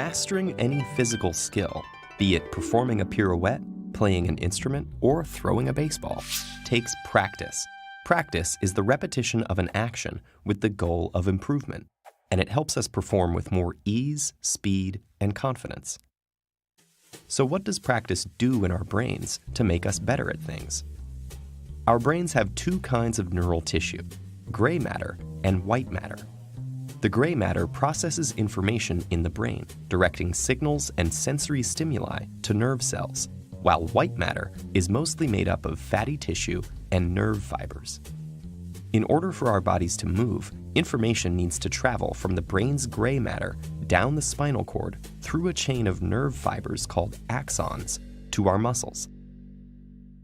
Mastering any physical skill, be it performing a pirouette, playing an instrument, or throwing a baseball, takes practice. Practice is the repetition of an action with the goal of improvement, and it helps us perform with more ease, speed, and confidence. So what does practice do in our brains to make us better at things? Our brains have two kinds of neural tissue, gray matter and white matter. The gray matter processes information in the brain, directing signals and sensory stimuli to nerve cells, while white matter is mostly made up of fatty tissue and nerve fibers. In order for our bodies to move, information needs to travel from the brain's gray matter down the spinal cord through a chain of nerve fibers called axons to our muscles.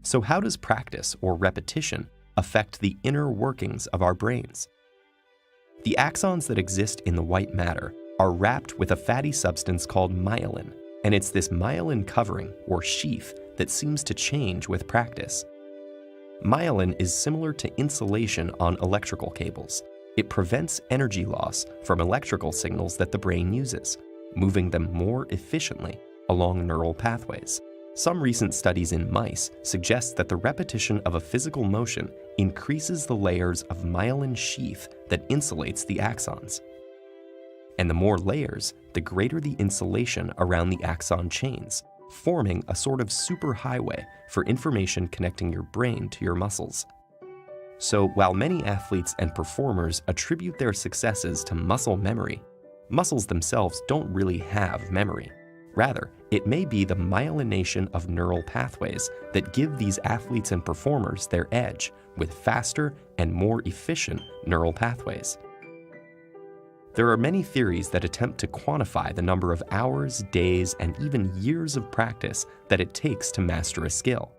So how does practice or repetition affect the inner workings of our brains? The axons that exist in the white matter are wrapped with a fatty substance called myelin, and it's this myelin covering or sheath that seems to change with practice. Myelin is similar to insulation on electrical cables. It prevents energy loss from electrical signals that the brain uses, moving them more efficiently along neural pathways. Some recent studies in mice suggest that the repetition of a physical motion increases the layers of myelin sheath that insulates the axons. And the more layers, the greater the insulation around the axon chains, forming a sort of superhighway for information connecting your brain to your muscles. So while many athletes and performers attribute their successes to muscle memory, muscles themselves don't really have memory. Rather, it may be the myelination of neural pathways that give these athletes and performers their edge with faster and more efficient neural pathways. There are many theories that attempt to quantify the number of hours, days, and even years of practice that it takes to master a skill.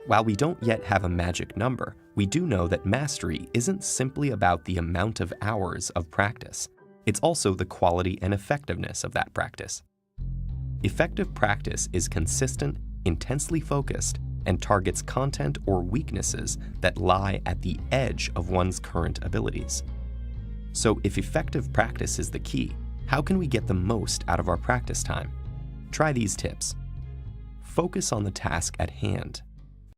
While we don't yet have a magic number, we do know that mastery isn't simply about the amount of hours of practice. It's also the quality and effectiveness of that practice. Effective practice is consistent, intensely focused, and targets content or weaknesses that lie at the edge of one's current abilities. So if effective practice is the key, how can we get the most out of our practice time? Try these tips. Focus on the task at hand.